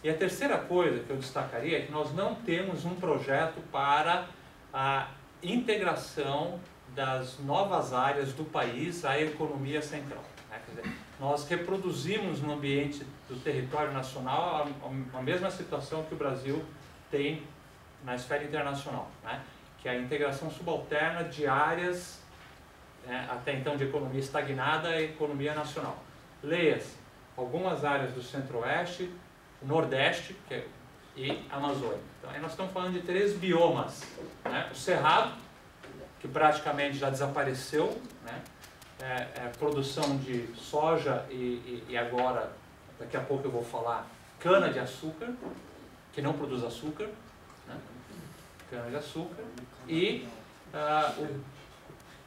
E a terceira coisa que eu destacaria é que nós não temos um projeto para a integração das novas áreas do país à economia central, né? Quer dizer, nós reproduzimos no ambiente do território nacional a mesma situação que o Brasil tem na esfera internacional, né? Que é a integração subalterna de áreas, até então de economia estagnada à economia nacional. Leia-se algumas áreas do Centro-Oeste, Nordeste e Amazônia. Então aí nós estamos falando de 3 biomas, né? O Cerrado, que praticamente já desapareceu, né? Produção de soja e agora, daqui a pouco eu vou falar, cana-de-açúcar, que não produz açúcar, né? Cana-de-açúcar, e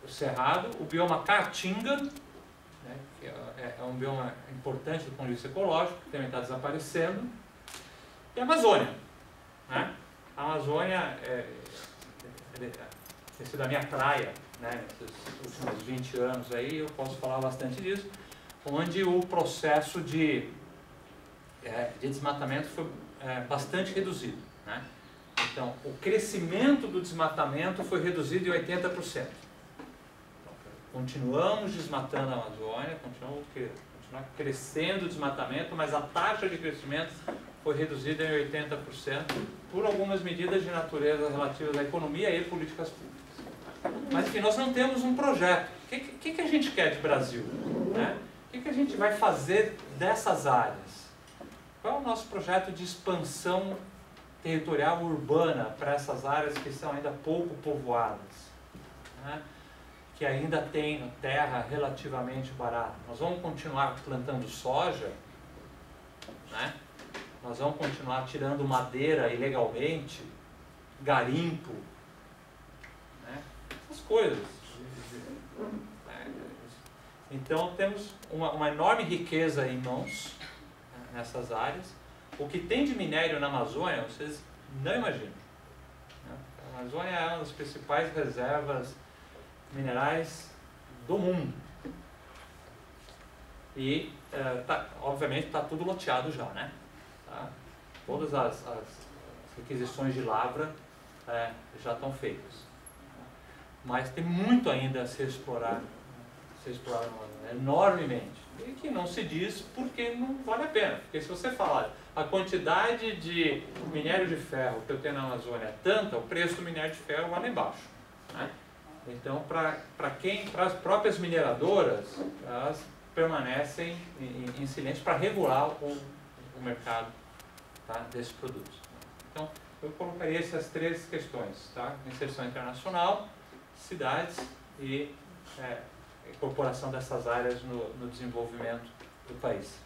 o Cerrado, o bioma Caatinga, né? Que é um bioma importante do ponto de vista ecológico, que também está desaparecendo, e a Amazônia, né? A Amazônia tem sido a minha praia, né, nesses últimos 20 anos aí, eu posso falar bastante disso, onde o processo de desmatamento foi bastante reduzido, né? Então, o crescimento do desmatamento foi reduzido em 80%. Então, continuamos desmatando a Amazônia, continua crescendo o desmatamento, mas a taxa de crescimento foi reduzida em 80% por algumas medidas de natureza relativas à economia e políticas públicas. Mas, enfim, nós não temos um projeto. O que a gente quer de Brasil, né? O que a gente vai fazer dessas áreas? Qual é o nosso projeto de expansão territorial urbana para essas áreas que são ainda pouco povoadas, né? Que ainda têm terra relativamente barata? Nós vamos continuar plantando soja, né? Nós vamos continuar tirando madeira ilegalmente, garimpo, né? Essas coisas. Então temos uma enorme riqueza em mãos, né, nessas áreas. O que tem de minério na Amazônia, vocês não imaginam, né? A Amazônia é uma das principais reservas minerais do mundo. E, obviamente, está tudo loteado já, né? Tá? Todas as requisições de lavra já estão feitas. Mas tem muito ainda a se explorar enormemente. E que não se diz porque não vale a pena. Porque se você falar a quantidade de minério de ferro que eu tenho na Amazônia é tanta, o preço do minério de ferro vai lá embaixo, né? Então, para as próprias mineradoras, elas permanecem em silêncio para regular o mercado, tá, desses produtos. Então, eu colocaria essas 3 questões, tá? Inserção internacional, cidades e incorporação dessas áreas no desenvolvimento do país.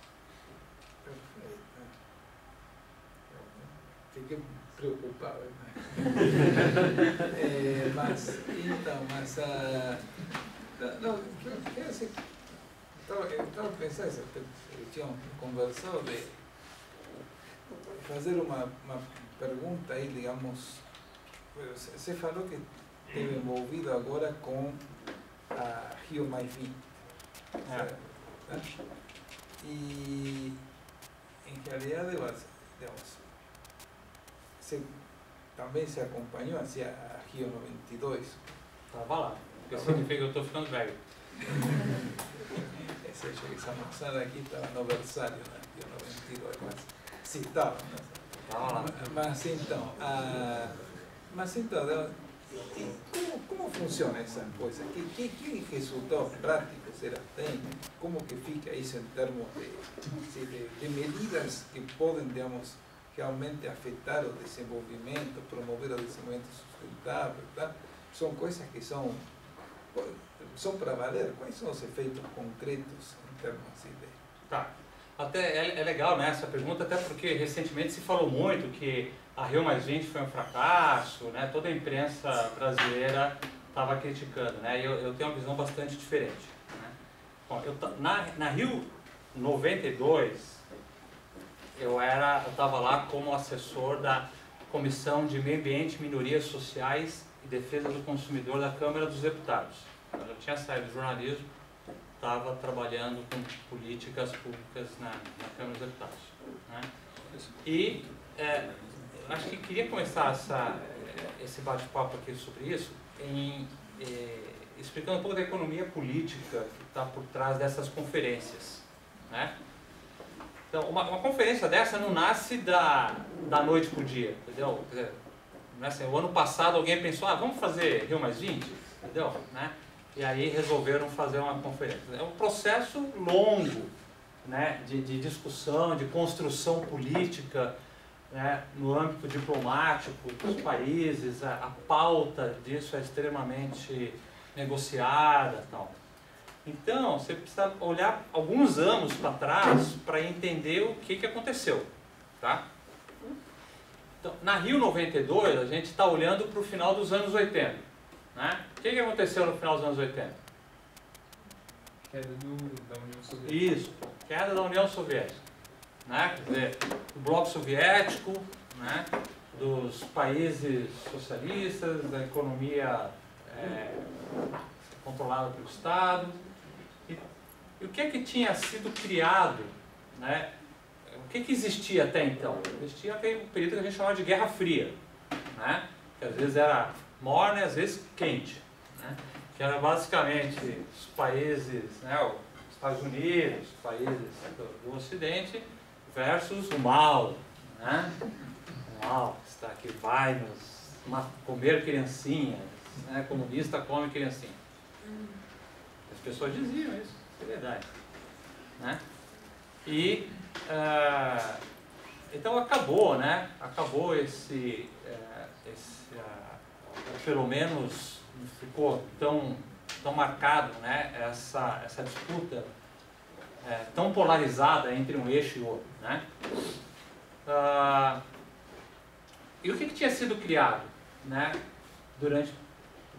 Fiquei preocupado, eu estava pensando, tinham conversado de fazer uma pergunta aí, digamos, você falou que esteve envolvido agora com a Rio Mais 20, né? E em realidade, digamos, também se acompanhou assim, a Rio 92. Estava lá, porque significa que eu estou ficando velho. Essa moçada aqui estava no versário, né? Rio 92, mas citava, né? Estava lá. Mas então, como funciona essa coisa? Que resultados práticos ela tem? Como que fica isso em termos de medidas que podem, digamos, realmente afetar o desenvolvimento, promover o desenvolvimento sustentável, tá? São coisas que são para valer. Quais são os efeitos concretos em termos assim de... Tá. Até é legal, né, essa pergunta, até porque recentemente se falou muito que a Rio Mais 20 foi um fracasso, né? Toda a imprensa brasileira estava criticando, né? E eu tenho uma visão bastante diferente, né? Bom, na Rio 92, eu estava lá como assessor da Comissão de Meio Ambiente, Minorias Sociais e Defesa do Consumidor da Câmara dos Deputados. Eu já tinha saído do jornalismo estava trabalhando com políticas públicas na Câmara dos Deputados, né? E acho que queria começar esse bate-papo aqui sobre isso explicando um pouco da economia política que está por trás dessas conferências, né? Então, uma conferência dessa não nasce da noite para o dia, entendeu? Quer dizer, não é assim, o ano passado alguém pensou, vamos fazer Rio+20, entendeu? Né? E aí resolveram fazer uma conferência. É um processo longo, né, de discussão, de construção política, né, no âmbito diplomático dos países, a pauta disso é extremamente negociada, tal. Então, você precisa olhar alguns anos para trás para entender o que aconteceu, tá? Então, na Rio 92, a gente está olhando para o final dos anos 80, né? O que aconteceu no final dos anos 80? Queda da União Soviética. Isso, queda da União Soviética, né? Quer dizer, do bloco soviético, né? Dos países socialistas, da economia controlada pelo Estado. E o que tinha sido criado, né? O que existia até então? Existia aquele período que a gente chamava de Guerra Fria, né? Que às vezes era morna e às vezes quente, né? Que era basicamente os países, né? Os Estados Unidos, os países do Ocidente versus o mal, né? O mal está aqui, vai nos comer criancinhas, né? Comunista come criancinha. As pessoas diziam isso, é verdade, né? E então acabou, né? Acabou pelo menos ficou tão marcado, né? Essa disputa tão polarizada entre um eixo e outro, né? E o que tinha sido criado, né? Durante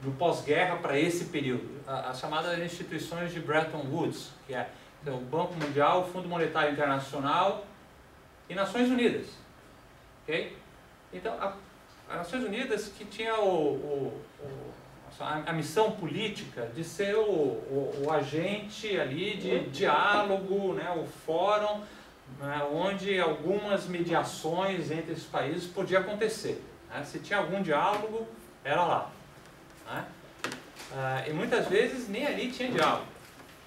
do pós-guerra para esse período, as chamadas instituições de Bretton Woods, que é o Banco Mundial, o Fundo Monetário Internacional e Nações Unidas, ok? Então, as Nações Unidas que tinha a missão política de ser o agente ali de diálogo, né, o fórum, né, onde algumas mediações entre esses países podia acontecer, né? Se tinha algum diálogo, era lá, né? E muitas vezes nem ali tinha diálogo.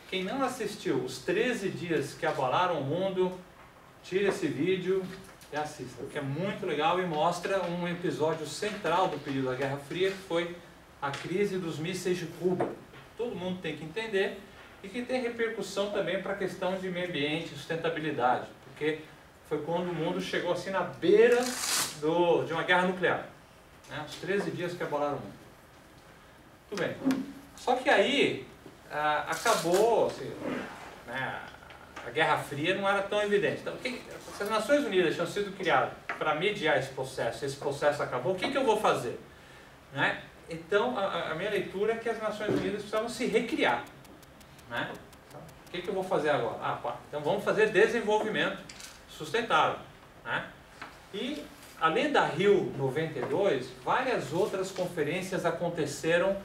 Quem não assistiu os 13 dias que abalaram o mundo, tire esse vídeo e assista, porque é muito legal e mostra um episódio central do período da Guerra Fria, que foi a crise dos mísseis de Cuba. Todo mundo tem que entender e que tem repercussão também para a questão de meio ambiente e sustentabilidade, porque foi quando o mundo chegou assim na beira de uma guerra nuclear, né? Os 13 dias que abalaram o mundo. Tudo bem. Só que aí acabou, assim, né, a Guerra Fria não era tão evidente. Então, se as Nações Unidas tinham sido criadas para mediar esse processo acabou, o que eu vou fazer? Né? Então, a minha leitura é que as Nações Unidas precisavam se recriar. Né? Então, o que eu vou fazer agora? Então vamos fazer desenvolvimento sustentável. Né? E, além da Rio 92, várias outras conferências aconteceram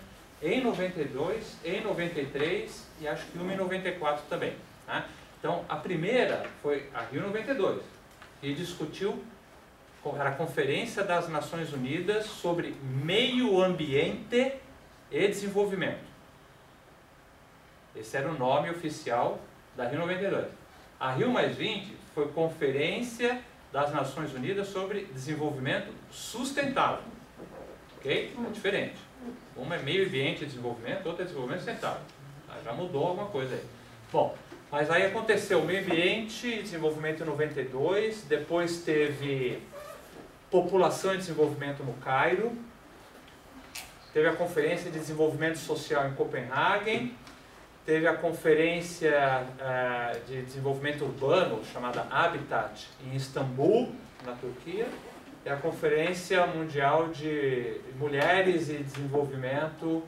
em 92, em 93 e acho que uma em 94 também. Né? Então, a primeira foi a Rio 92, que discutiu, era a Conferência das Nações Unidas sobre Meio Ambiente e Desenvolvimento. Esse era o nome oficial da Rio 92. A Rio+20 foi Conferência das Nações Unidas sobre Desenvolvimento Sustentável. Ok? É diferente. Uma é meio ambiente e desenvolvimento, outra é desenvolvimento sustentável. Já mudou alguma coisa aí. Bom, mas aí aconteceu o meio ambiente e desenvolvimento em 92, depois teve população e desenvolvimento no Cairo, teve a Conferência de Desenvolvimento Social em Copenhague, teve a Conferência de Desenvolvimento Urbano, chamada Habitat, em Istambul, na Turquia, e a Conferência Mundial de Mulheres e Desenvolvimento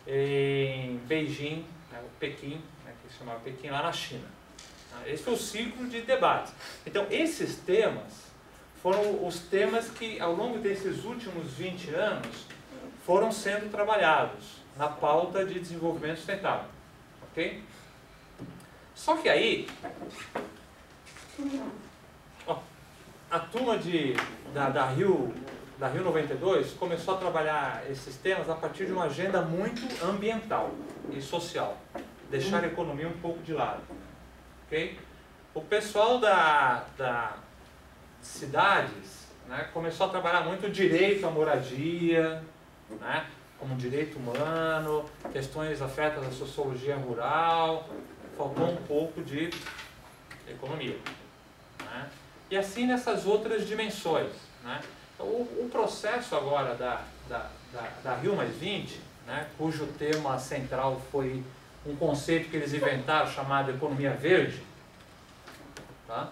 em Beijing, né, Pequim, né, que se chamava Pequim, lá na China. Esse foi o ciclo de debate. Então, esses temas foram os temas que, ao longo desses últimos 20 anos, foram sendo trabalhados na pauta de desenvolvimento sustentável. Ok? Só que aí, ó, a turma da Rio 92 começou a trabalhar esses temas a partir de uma agenda muito ambiental e social. Deixar a economia um pouco de lado. Okay? O pessoal da cidades, né, começou a trabalhar muito o direito à moradia, né, como direito humano, questões afetas à sociologia rural, faltou um pouco de economia. Né? E assim nessas outras dimensões. Né? O processo agora da Rio+20, né, cujo tema central foi um conceito que eles inventaram chamado economia verde. Tá?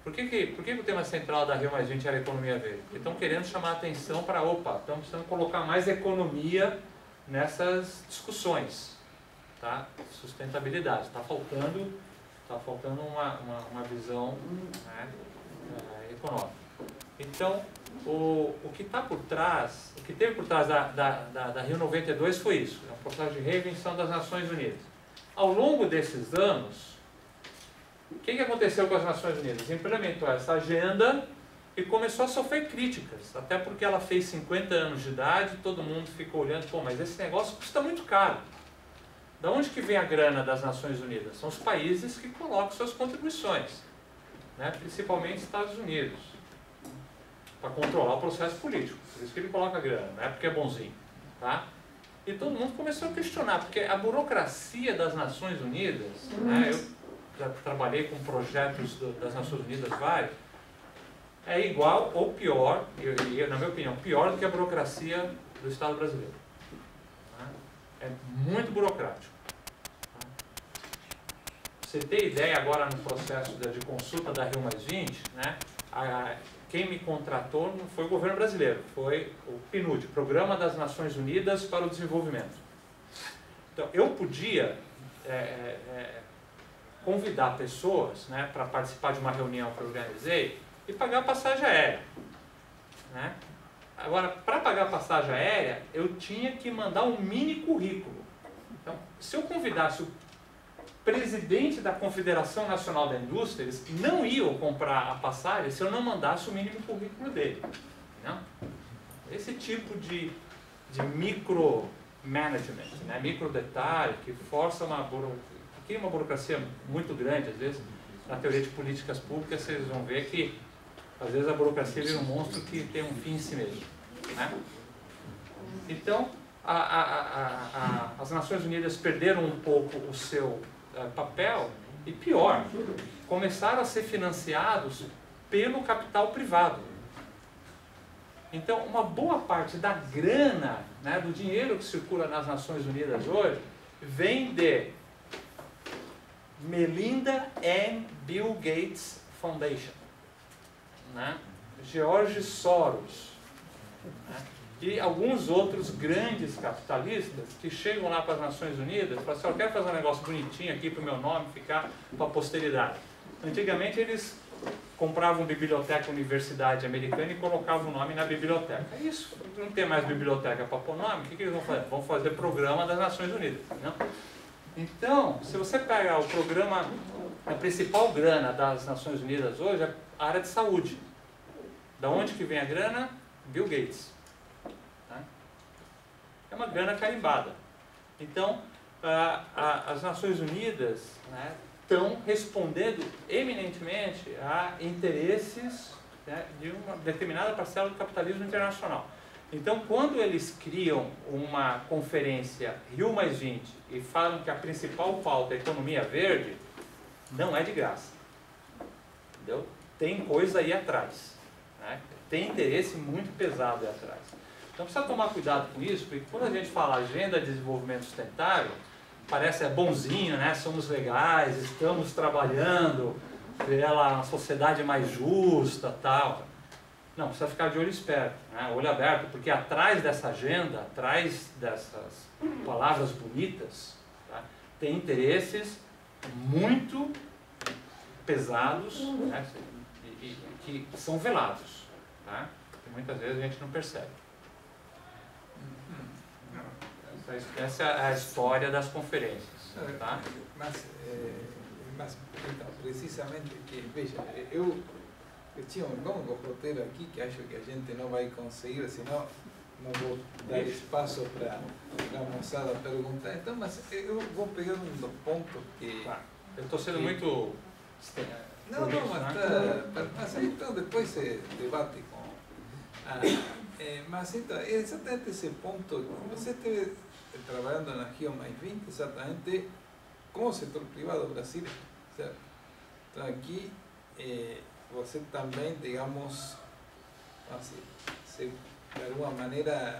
Por que o tema central da Rio+20 era economia verde? Porque estão querendo chamar a atenção para, estão precisando colocar mais economia nessas discussões. Tá? Sustentabilidade. Está faltando uma visão, né, econômica. Então, o que está por trás, o que teve por trás da Rio 92 foi isso, é um processo de reinvenção das Nações Unidas. Ao longo desses anos, o que aconteceu com as Nações Unidas? Implementou essa agenda e começou a sofrer críticas, até porque ela fez 50 anos de idade, todo mundo ficou olhando, pô, mas esse negócio custa muito caro. Da onde que vem a grana das Nações Unidas? São os países que colocam suas contribuições, né? Principalmente Estados Unidos, para controlar o processo político. Por isso que ele coloca grana, não é porque é bonzinho. Tá? E todo mundo começou a questionar, porque a burocracia das Nações Unidas, né, eu já trabalhei com projetos das Nações Unidas vários, é igual ou pior, na minha opinião, pior do que a burocracia do Estado brasileiro. É muito burocrático. Você tem ideia agora no processo de consulta da Rio+20, né? Quem me contratou não foi o governo brasileiro, foi o PNUD, Programa das Nações Unidas para o Desenvolvimento. Então, eu podia convidar pessoas, né, para participar de uma reunião que eu organizei e pagar a passagem aérea. Né? Agora, para pagar a passagem aérea, eu tinha que mandar um mini currículo. Então, se eu convidasse o presidente da Confederação Nacional da Indústria, eles não iam comprar a passagem se eu não mandasse o mínimo currículo dele. Não? Esse tipo de micromanagement, né? Micro detalhe, que força que cria uma burocracia muito grande. Às vezes, na teoria de políticas públicas, vocês vão ver que às vezes a burocracia vira um monstro que tem um fim em si mesmo. Né? Então, as Nações Unidas perderam um pouco o seu papel e, pior, começaram a ser financiados pelo capital privado. Então, uma boa parte da grana, né, do dinheiro que circula nas Nações Unidas hoje, vem de Melinda and Bill Gates Foundation, né? George Soros, né? E alguns outros grandes capitalistas que chegam lá para as Nações Unidas e falam assim, eu quero fazer um negócio bonitinho aqui para o meu nome ficar para a posteridade. Antigamente eles compravam biblioteca universidade americana e colocavam o nome na biblioteca. É isso, não tem mais biblioteca para pôr nome, o que eles vão fazer? Vão fazer programa das Nações Unidas. Não? Então, se você pegar o programa, a principal grana das Nações Unidas hoje é a área de saúde. Da onde que vem a grana? Bill Gates. É uma grana carimbada. Então, as Nações Unidas, né, estão respondendo eminentemente a interesses, né, de uma determinada parcela do capitalismo internacional. Então, quando eles criam uma conferência Rio+20 e falam que a principal pauta é a economia verde, não é de graça. Entendeu? Tem coisa aí atrás. Né? Tem interesse muito pesado aí atrás. Então precisa tomar cuidado com isso, porque quando a gente fala agenda de desenvolvimento sustentável, parece bonzinho, né? Somos legais, estamos trabalhando pela uma sociedade mais justa, tal. Não, precisa ficar de olho esperto, né? Olho aberto, porque atrás dessa agenda, atrás dessas palavras bonitas, tá? Tem interesses muito pesados, né? e que são velados, tá? Que muitas vezes a gente não percebe. Essa é a história das conferências. Tá? Mas mas então, precisamente que, veja, eu tinha um longo roteiro aqui que acho que a gente não vai conseguir, senão não vou dar espaço para a moçada perguntar. Então, mas eu vou pegar um do ponto que... Eu estou sendo muito... Não, mas então depois se debate com... mas então, é exatamente esse ponto, você esteve trabalhando na Rio Mais 20, exatamente com o setor privado brasileiro, certo? Então aqui você também, digamos, assim, de alguma maneira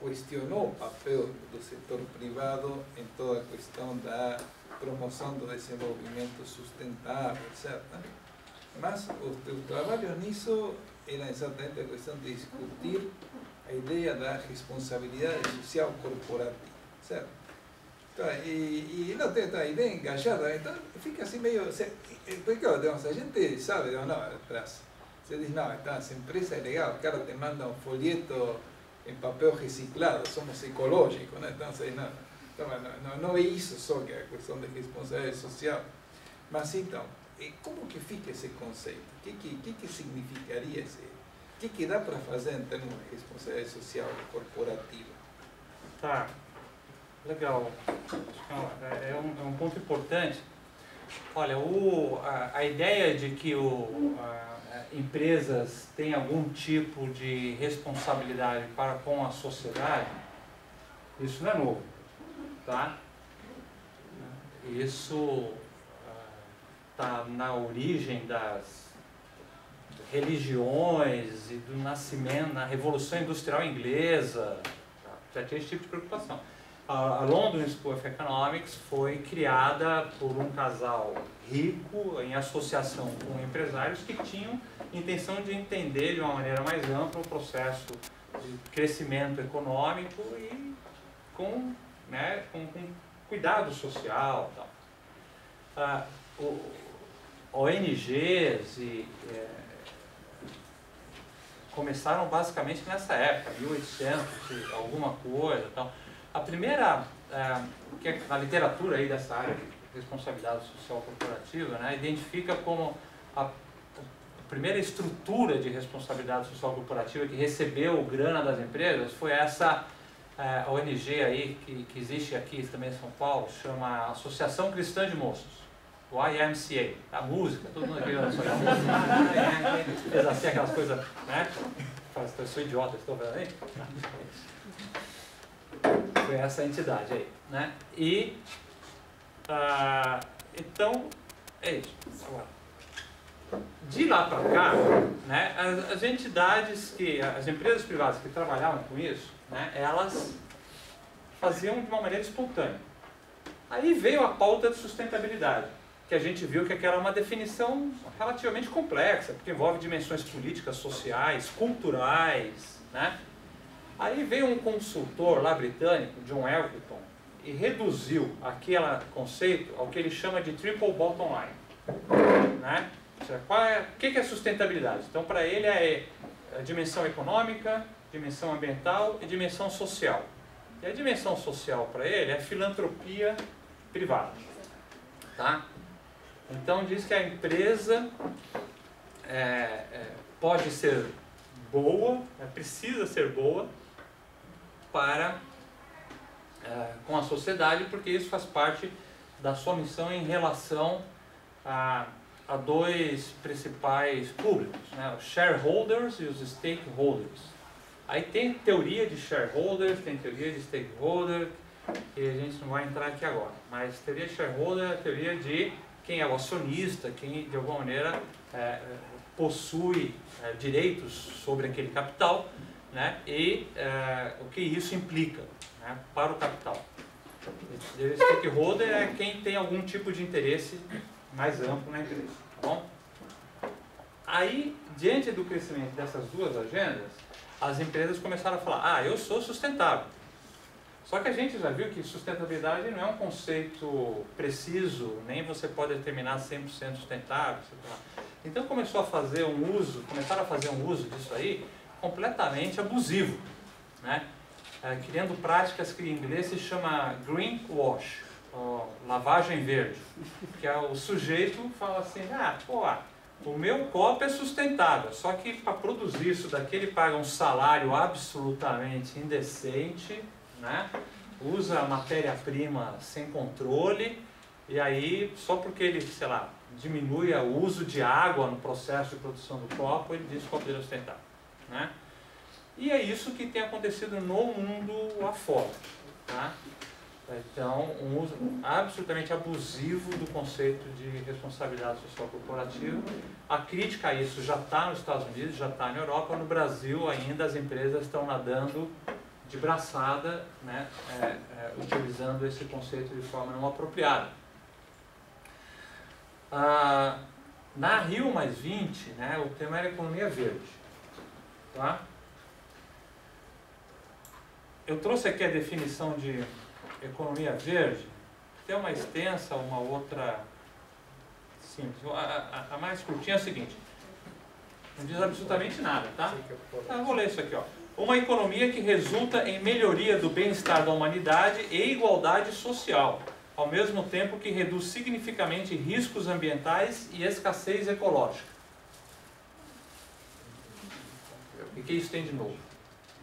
questionou o papel do setor privado em toda a questão da promoção do desenvolvimento sustentável, certo? Mas os teus trabalhos nisso eram exatamente a questão de discutir a ideia da responsabilidade social corporativa, certo? Então, e não tem a ideia engajada, então fica assim meio... Porque a gente sabe, você diz, não, então, essa empresa é legal, o cara te manda um folheto em papel reciclado, somos ecológicos, né? Então, não é isso só que é a questão de responsabilidade social. Mas então, como que fica esse conceito? O que significaria esse? O que dá para fazer em termos de responsabilidade social corporativa? Tá, legal. É um ponto importante. Olha, a ideia de que empresas têm algum tipo de responsabilidade para com a sociedade, isso não é novo, tá? Isso está na origem das religiões e do nascimento, na Revolução Industrial Inglesa, já tinha esse tipo de preocupação. A London School of Economics foi criada por um casal rico em associação com empresários que tinham intenção de entender de uma maneira mais ampla o processo de crescimento econômico e com cuidado social e tal. ONGs começaram basicamente nessa época, 1800 e alguma coisa tal. A primeira, que é a literatura aí dessa área de responsabilidade social corporativa, né, identifica como a primeira estrutura de responsabilidade social corporativa que recebeu grana das empresas foi essa ONG aí que existe aqui também em São Paulo, chama Associação Cristã de Moços, o YMCA, a música, todo mundo aqui na sua música, fez assim aquelas coisas, né? Eu sou idiota, estou vendo aí? Foi essa entidade aí, né? E então é isso. Agora, de lá para cá, né? As entidades as empresas privadas que trabalhavam com isso, né? Elas faziam de uma maneira espontânea. Aí veio a pauta de sustentabilidade, que a gente viu que aquela é uma definição relativamente complexa, porque envolve dimensões políticas, sociais, culturais, né? Aí veio um consultor lá britânico, John Elkington, e reduziu aquele conceito ao que ele chama de triple bottom line, né? Ou seja, o que é sustentabilidade? Então, para ele é a dimensão econômica, dimensão ambiental e dimensão social. E a dimensão social para ele é filantropia privada, tá? Então diz que a empresa pode ser boa, precisa ser boa com a sociedade, porque isso faz parte da sua missão em relação a dois principais públicos, né? Os shareholders e os stakeholders. Aí tem teoria de shareholders, tem teoria de stakeholder, que a gente não vai entrar aqui agora, mas teoria de shareholder é a teoria de quem é o acionista, quem de alguma maneira possui direitos sobre aquele capital, né? E o que isso implica, né, para o capital. O stakeholder é quem tem algum tipo de interesse mais amplo na empresa, tá bom? Aí, diante do crescimento dessas duas agendas, as empresas começaram a falar, eu sou sustentável. Só que a gente já viu que sustentabilidade não é um conceito preciso, nem você pode determinar 100% sustentável. Então começaram a fazer um uso disso aí completamente abusivo, né? Criando práticas que em inglês se chama greenwash, lavagem verde, que é o sujeito fala assim, o meu copo é sustentável, só que para produzir isso daqui ele paga um salário absolutamente indecente, né? Usa matéria-prima sem controle, e aí só porque ele, sei lá, diminui o uso de água no processo de produção do copo, ele diz que o copo dele é sustentável, né? E é isso que tem acontecido no mundo afora, tá? Então, um uso absolutamente abusivo do conceito de responsabilidade social corporativa. A crítica a isso já está nos Estados Unidos, já está na Europa. No Brasil, ainda as empresas estão nadando de braçada, né, utilizando esse conceito de forma não apropriada. Na Rio+20, né, o tema era economia verde. Tá? Eu trouxe aqui a definição de economia verde. Tem uma extensa, uma outra simples. A mais curtinha é a seguinte: não diz absolutamente nada, tá? Eu vou ler isso aqui, ó. Uma economia que resulta em melhoria do bem-estar da humanidade e igualdade social, ao mesmo tempo que reduz significativamente riscos ambientais e escassez ecológica. O que isso tem de novo?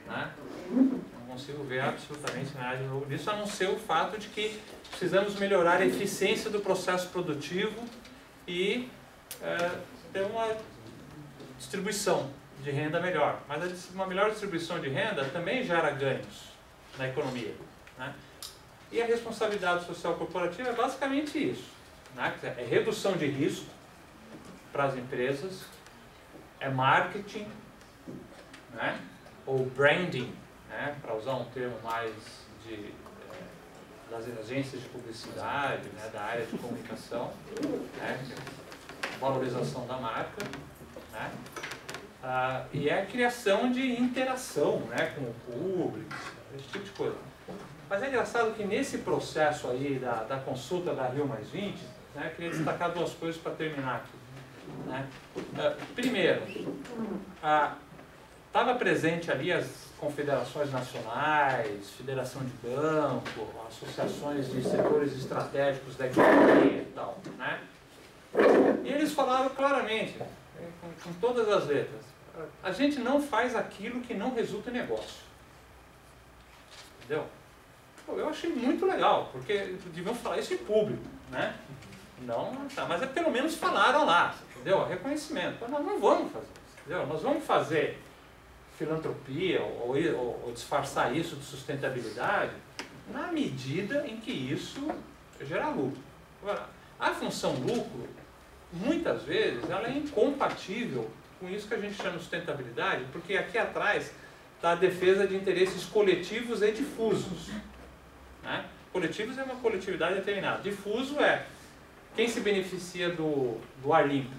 Né? Não consigo ver absolutamente nada de novo nisso, a não ser o fato de que precisamos melhorar a eficiência do processo produtivo e ter uma distribuição de renda melhor. Mas uma melhor distribuição de renda também gera ganhos na economia, né? E a responsabilidade social corporativa é basicamente isso, né? É redução de risco para as empresas, é marketing, né? Ou branding, né? Para usar um termo mais das agências de publicidade, né? Da área de comunicação, né? Valorização da marca, né? E é a criação de interação, né? Com o público, esse tipo de coisa. Mas é engraçado que nesse processo aí da consulta da Rio+20, né? Eu queria destacar duas coisas para terminar aqui, né? Primeiro, estava presente ali as confederações nacionais, federação de banco, associações de setores estratégicos da economia e tal, né? E eles falaram claramente, com todas as letras, a gente não faz aquilo que não resulta em negócio. Entendeu? Eu achei muito legal, porque deviam falar isso em público, né? Não, tá, mas pelo menos falaram lá, entendeu? Reconhecimento. Mas nós não vamos fazer isso, entendeu? Nós vamos fazer filantropia ou disfarçar isso de sustentabilidade na medida em que isso gera lucro. Agora, a função lucro, muitas vezes, ela é incompatível com isso que a gente chama de sustentabilidade, porque aqui atrás está a defesa de interesses coletivos e difusos, né? Coletivos é uma coletividade determinada. Difuso é quem se beneficia do ar limpo.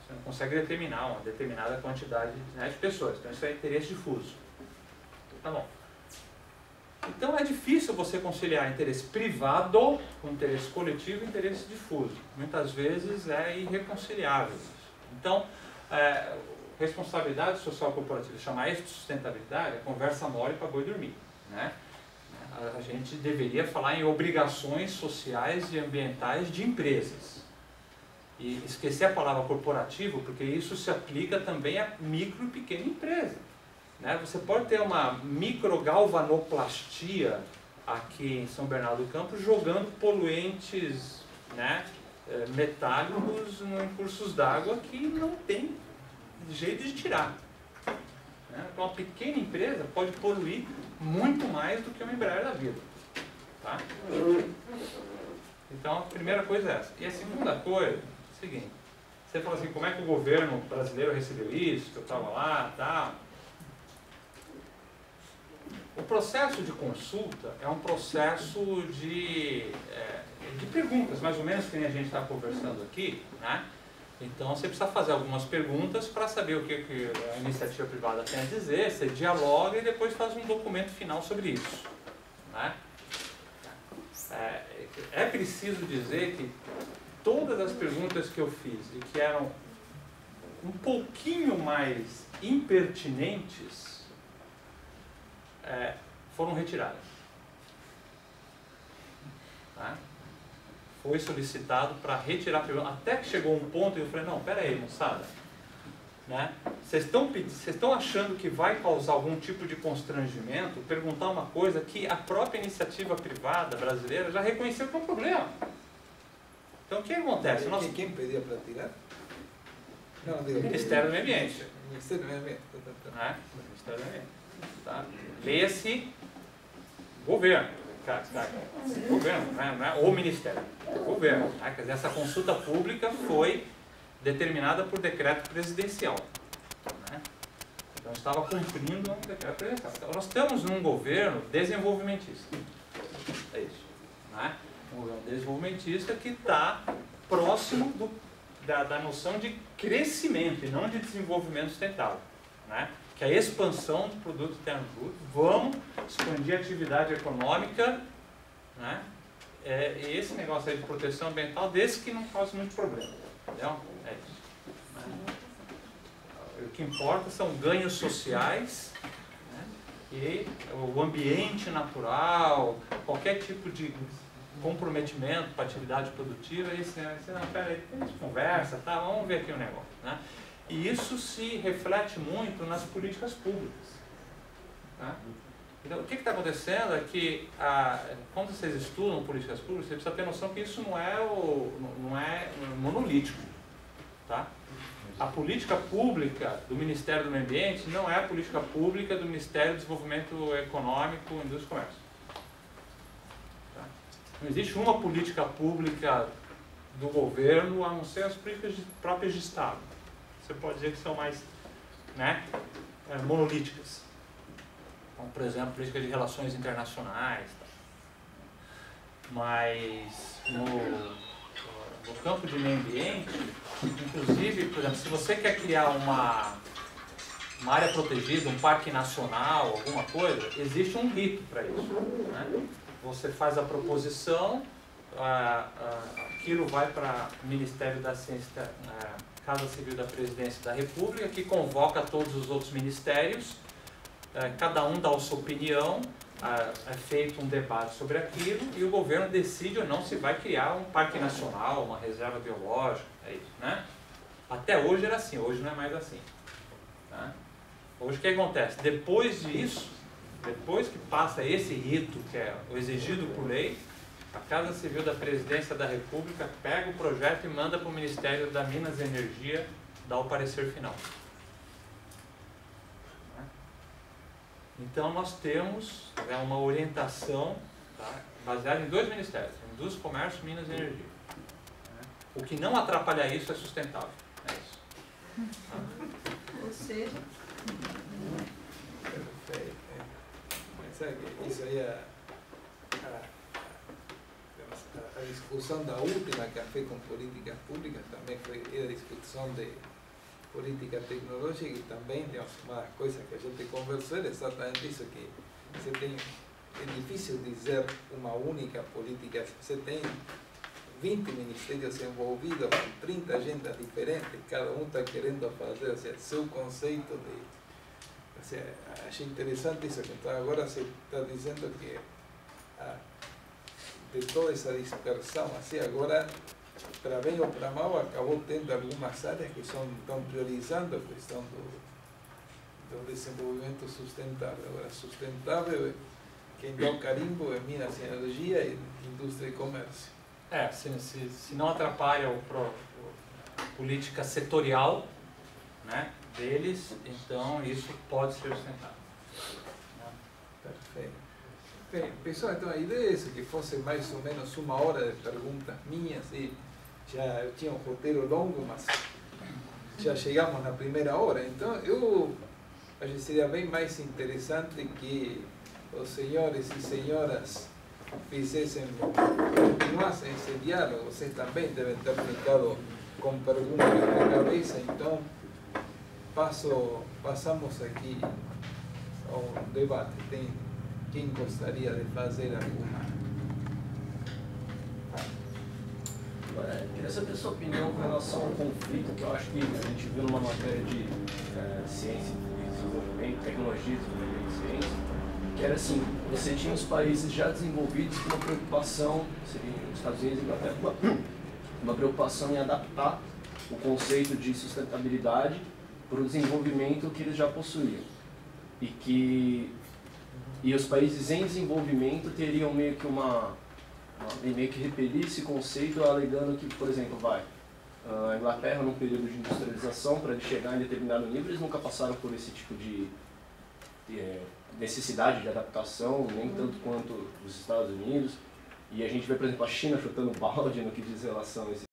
Você não consegue determinar uma determinada quantidade, né, de pessoas. Então isso é interesse difuso. Tá bom. Então é difícil você conciliar interesse privado com interesse coletivo e interesse difuso. Muitas vezes é irreconciliável isso. Então, responsabilidade social corporativa, chamar isso de sustentabilidade, é conversa mole para boi dormir, né? A gente deveria falar em obrigações sociais e ambientais de empresas. E esquecer a palavra corporativo, porque isso se aplica também a micro e pequena empresa, né? Você pode ter uma microgalvanoplastia aqui em São Bernardo do Campo jogando poluentes, né, metálicos em cursos d'água que não tem jeito de tirar, né? Então, uma pequena empresa pode poluir muito mais do que uma Embraer da vida, tá? Então, a primeira coisa é essa. E a segunda coisa é o seguinte: você fala assim, como é que o governo brasileiro recebeu isso, que eu estava lá, tá? O processo de consulta é um processo de perguntas, mais ou menos que nem a gente está conversando aqui, né? Então você precisa fazer algumas perguntas para saber o que a iniciativa privada tem a dizer, você dialoga e depois faz um documento final sobre isso, né? É preciso dizer que todas as perguntas que eu fiz e que eram um pouquinho mais impertinentes foram retiradas. Né? Foi solicitado para retirar a pergunta, até que chegou um ponto e eu falei, não, pera aí, moçada, né? Vocês estão achando que vai causar algum tipo de constrangimento perguntar uma coisa que a própria iniciativa privada brasileira já reconheceu que é um problema. Então o que acontece? Quem pedia para tirar? Não, o Ministério do Meio Ambiente. Ministério do Meio Ambiente. Né? Ministério do Meio Ambiente. Tá? Leia-se governo. Governo, não é o Ministério. Governo. Né? Quer dizer, essa consulta pública foi determinada por decreto presidencial. Né? Então estava cumprindo um decreto presidencial. Então, nós estamos num governo desenvolvimentista. É isso. Né? Um governo desenvolvimentista que está próximo da noção de crescimento e não de desenvolvimento sustentável. Né? Que é a expansão do produto interno bruto, vamos expandir a atividade econômica, né? E esse negócio aí de proteção ambiental, desse que não causa muito problema. Entendeu? É isso. Né? O que importa são ganhos sociais, né? E o ambiente natural, qualquer tipo de comprometimento para atividade produtiva, não, pera aí, a gente conversa, tá? Vamos ver aqui o negócio. Né? E isso se reflete muito nas políticas públicas. Tá? Então, o que está acontecendo é que, quando vocês estudam políticas públicas, você precisa ter noção que isso não é monolítico. Tá? A política pública do Ministério do Meio Ambiente não é a política pública do Ministério do Desenvolvimento Econômico, Indústria e Comércio. Tá? Não existe uma política pública do governo, a não ser as políticas próprias de Estado. Você pode dizer que são mais, né, monolíticas. Então, por exemplo, política de relações internacionais. Mas no campo de meio ambiente, inclusive, por exemplo, se você quer criar uma área protegida, um parque nacional, alguma coisa, existe um rito para isso. Né? Você faz a proposição, aquilo vai para o Ministério da Ciência, Casa Civil da Presidência da República, que convoca todos os outros ministérios, cada um dá a sua opinião, é feito um debate sobre aquilo e o governo decide ou não se vai criar um parque nacional, uma reserva biológica, é isso, né? Até hoje era assim, hoje não é mais assim. Tá? Hoje o que acontece? Depois disso, depois que passa esse rito, que é o exigido por lei, a Casa Civil da Presidência da República pega o projeto e manda para o Ministério da Minas e Energia dar o parecer final. Então nós temos uma orientação, tá, baseada em dois ministérios, Indústria, Comércio, Minas e Energia. O que não atrapalha isso é sustentável. É isso. Tá? Ou seja... Perfeito. Isso aí é a discussão da última Café com Políticas Públicas também foi a discussão de política tecnológica e também uma coisa que a gente conversou é exatamente isso, que você tem, é difícil dizer uma única política, você tem 20 ministérios envolvidos com 30 agendas diferentes, cada um está querendo fazer, ou seja, seu conceito de... Ou seja, achei interessante isso, que então agora você está dizendo que de toda essa dispersão, assim, agora, para bem ou para mal, acabou tendo algumas áreas que estão priorizando a questão do desenvolvimento sustentável. Agora, sustentável, quem dá o carimbo é Minas e Energia e Indústria e Comércio. Se não atrapalha a política setorial, né, deles, então isso pode ser sustentável. Perfeito. Bem, pessoal, então a ideia é essa, que fosse mais ou menos 1 hora de perguntas minhas, e já eu tinha um roteiro longo, mas já chegamos na primeira hora, então acho que seria bem mais interessante que os senhores e senhoras continuassem esse diálogo. Vocês também devem ter ficado com perguntas na cabeça, então passamos aqui ao debate. Quem gostaria de fazer alguma? Queria saber a sua opinião com relação ao conflito, que eu acho que a gente viu numa matéria de ciência e desenvolvimento, tecnologia e desenvolvimento de ciência, que era assim, você tinha os países já desenvolvidos com uma preocupação, seriam os Estados Unidos e Inglaterra, uma preocupação em adaptar o conceito de sustentabilidade para o desenvolvimento que eles já possuíam. E os países em desenvolvimento teriam meio que repelir esse conceito, alegando que, por exemplo, a Inglaterra, num período de industrialização, para ele chegar em determinado nível, eles nunca passaram por esse tipo de necessidade de adaptação, nem tanto quanto os Estados Unidos. E a gente vê, por exemplo, a China chutando balde no que diz relação a esse